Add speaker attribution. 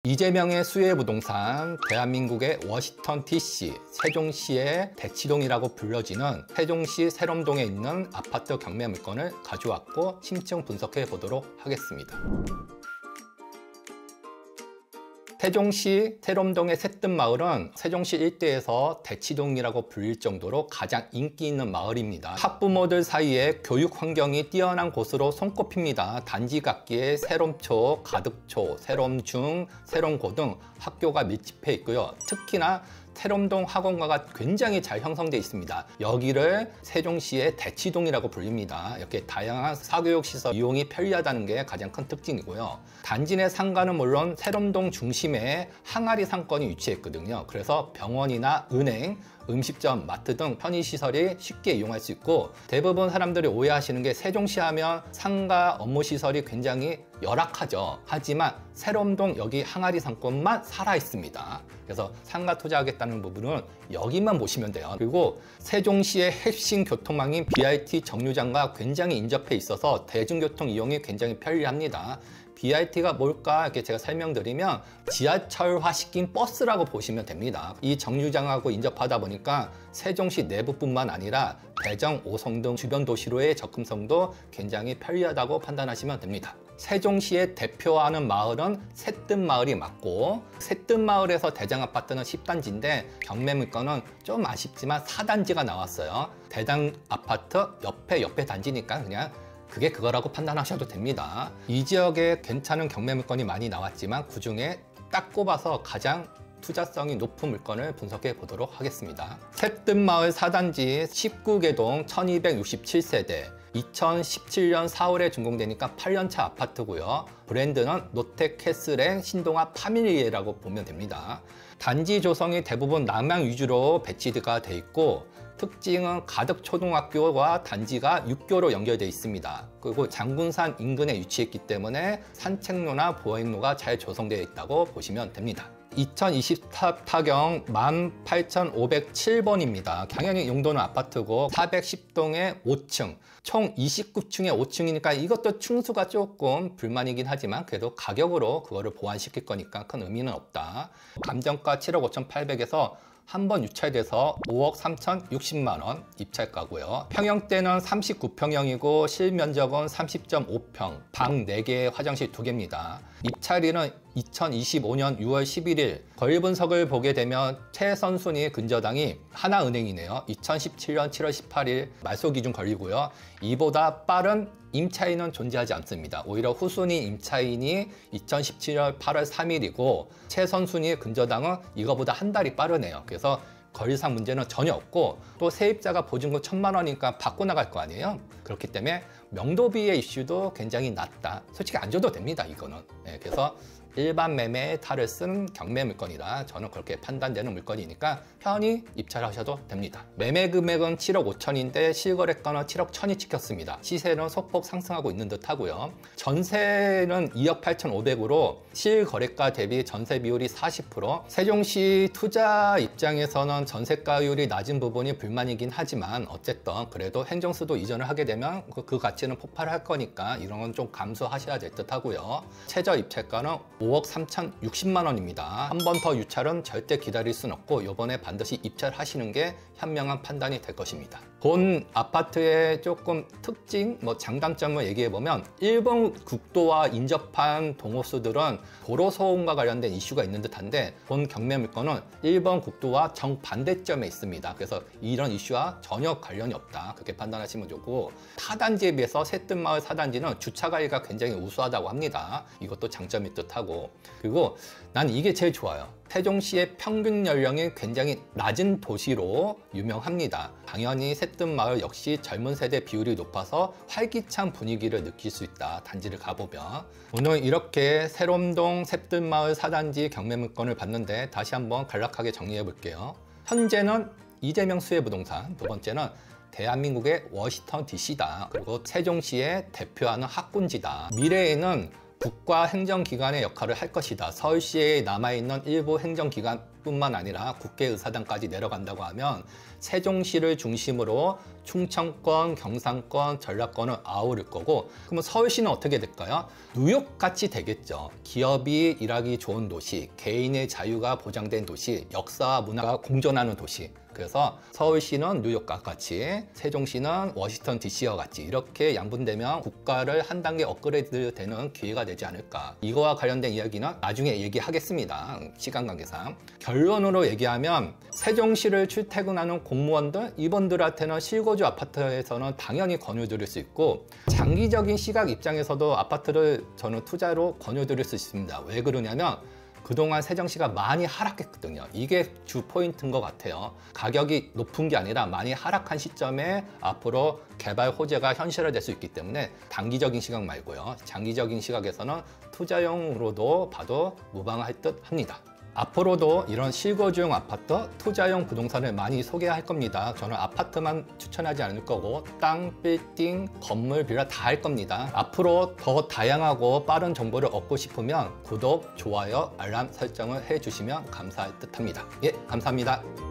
Speaker 1: 이재명의 수혜 부동산, 대한민국의 워싱턴 DC, 세종시의 대치동이라고 불려지는 세종시 세롬동에 있는 아파트 경매 물건을 가져왔고 심층 분석해 보도록 하겠습니다. 세종시 세롬동의 새뜸마을은 세종시 일대에서 대치동이라고 불릴 정도로 가장 인기 있는 마을입니다. 학부모들 사이에 교육 환경이 뛰어난 곳으로 손꼽힙니다. 단지 각기의 세롬초, 가득초, 세롬중, 세롬고 등 학교가 밀집해 있고요. 특히나 세롬동 학원가가 굉장히 잘 형성되어 있습니다. 여기를 세종시의 대치동이라고 불립니다. 이렇게 다양한 사교육시설 이용이 편리하다는 게 가장 큰 특징이고요. 단지 내 상가는 물론 세롬동 중심에 항아리 상권이 위치했거든요. 그래서 병원이나 은행, 음식점, 마트 등 편의시설이 쉽게 이용할 수 있고, 대부분 사람들이 오해하시는 게 세종시 하면 상가 업무시설이 굉장히 열악하죠. 하지만 세롬동 여기 항아리 상권만 살아 있습니다. 그래서 상가 투자하겠다는 부분은 여기만 보시면 돼요. 그리고 세종시의 핵심 교통망인 BRT 정류장과 굉장히 인접해 있어서 대중교통 이용이 굉장히 편리합니다. BRT가 뭘까 이렇게 제가 설명드리면 지하철화 시킨 버스라고 보시면 됩니다. 이 정류장하고 인접하다 보니까 세종시 내부뿐만 아니라 대정, 오송 등 주변 도시로의 접근성도 굉장히 편리하다고 판단하시면 됩니다. 세종시의 대표하는 마을은 새뜸마을이 맞고, 새뜸마을에서 대장아파트는 10단지인데 경매 물건은 좀 아쉽지만 4단지가 나왔어요. 대장아파트 옆에 단지니까 그냥 그게 그거라고 판단하셔도 됩니다. 이 지역에 괜찮은 경매 물건이 많이 나왔지만 그 중에 딱 꼽아서 가장 투자성이 높은 물건을 분석해 보도록 하겠습니다. 새뜸마을 4단지 19개동 1267세대 2017년 4월에 준공되니까 8년차 아파트고요. 브랜드는 롯데캐슬앤 신동아 파밀리에라고 보면 됩니다. 단지 조성이 대부분 남향 위주로 배치가 돼 있고, 특징은 가덕 초등학교와 단지가 육교로 연결되어 있습니다. 그리고 장군산 인근에 위치했기 때문에 산책로나 보행로가 잘 조성되어 있다고 보시면 됩니다. 2024타경 18,507번입니다. 당연히 용도는 아파트고 410동에 5층, 총 29층에 5층이니까 이것도 층수가 조금 불만이긴 하지만 그래도 가격으로 그거를 보완시킬 거니까 큰 의미는 없다. 감정가 7억 5,800에서 한 번 유찰돼서 5억 3,060만원 입찰가고요. 평형대는 39평형이고 실면적은 30.5평, 방 4개, 화장실 2개입니다. 입찰일은 2025년 6월 11일, 거래 분석을 보게 되면 최선순위 근저당이 하나은행이네요. 2017년 7월 18일 말소 기준 걸리고요. 이보다 빠른 임차인은 존재하지 않습니다. 오히려 후순위 임차인이 2017년 8월 3일이고 최선순위 근저당은 이거보다 한 달이 빠르네요. 그래서 거래상 문제는 전혀 없고, 또 세입자가 보증금 1,000만 원이니까 받고 나갈 거 아니에요. 그렇기 때문에 명도비의 이슈도 굉장히 낮다. 솔직히 안 줘도 됩니다, 이거는. 네, 그래서 일반 매매에 탈을 쓴 경매 물건이라 저는 그렇게 판단되는 물건이니까 편히 입찰하셔도 됩니다. 매매 금액은 7억 5천인데 실거래가는 7억 1천이 찍혔습니다. 시세는 소폭 상승하고 있는 듯 하고요. 전세는 2억 8,500으로 실거래가 대비 전세 비율이 40%. 세종시 투자 입장에서는 전세가율이 낮은 부분이 불만이긴 하지만 어쨌든 그래도 행정수도 이전을 하게 되면 그 가치는 폭발할 거니까 이런 건 좀 감수하셔야 될 듯 하고요. 최저 입찰가는 5억 3,060만 원입니다. 한 번 더 유찰은 절대 기다릴 순 없고 이번에 반드시 입찰하시는 게 현명한 판단이 될 것입니다. 본 아파트의 조금 특징, 장단점을 얘기해보면 일본 국도와 인접한 동호수들은 도로 소음과 관련된 이슈가 있는 듯한데 본 경매 물건은 일본 국도와 정반대점에 있습니다. 그래서 이런 이슈와 전혀 관련이 없다. 그렇게 판단하시면 좋고, 타단지에 비해서 새뜸마을 4단지는 주차 관리가 굉장히 우수하다고 합니다. 이것도 장점이 듯하고, 그리고 난 이게 제일 좋아요. 세종시의 평균 연령이 굉장히 낮은 도시로 유명합니다. 당연히 새뜸마을 역시 젊은 세대 비율이 높아서 활기찬 분위기를 느낄 수 있다. 단지를 가보면. 오늘 이렇게 세롬동 새뜸마을 4단지 경매 물건을 봤는데 다시 한번 간략하게 정리해 볼게요. 현재는 이재명 수혜 부동산, 두 번째는 대한민국의 워싱턴 DC다. 그리고 세종시의 대표하는 학군지다. 미래에는 국가 행정기관의 역할을 할 것이다. 서울시에 남아있는 일부 행정기관뿐만 아니라 국회의사당까지 내려간다고 하면 세종시를 중심으로 충청권, 경상권, 전라권을 아우를 거고, 그러면 서울시는 어떻게 될까요? 뉴욕같이 되겠죠. 기업이 일하기 좋은 도시, 개인의 자유가 보장된 도시, 역사와 문화가 공존하는 도시. 그래서 서울시는 뉴욕과 같이, 세종시는 워싱턴 DC와 같이 이렇게 양분되면 국가를 한 단계 업그레이드 되는 기회가 되지 않을까. 이거와 관련된 이야기는 나중에 얘기하겠습니다. 시간 관계상. 결론으로 얘기하면 세종시를 출퇴근하는 공무원들, 이분들한테는 실거주 아파트에서는 당연히 권유드릴 수 있고, 장기적인 시각 입장에서도 아파트를 저는 투자로 권유드릴 수 있습니다. 왜 그러냐면 그동안 세종시가 많이 하락했거든요. 이게 주 포인트인 것 같아요. 가격이 높은 게 아니라 많이 하락한 시점에 앞으로 개발 호재가 현실화될 수 있기 때문에 단기적인 시각 말고요. 장기적인 시각에서는 투자용으로도 봐도 무방할 듯 합니다. 앞으로도 이런 실거주용 아파트, 투자용 부동산을 많이 소개할 겁니다. 저는 아파트만 추천하지 않을 거고 땅, 빌딩, 건물, 빌라 다 할 겁니다. 앞으로 더 다양하고 빠른 정보를 얻고 싶으면 구독, 좋아요, 알람 설정을 해주시면 감사할 듯 합니다. 예, 감사합니다.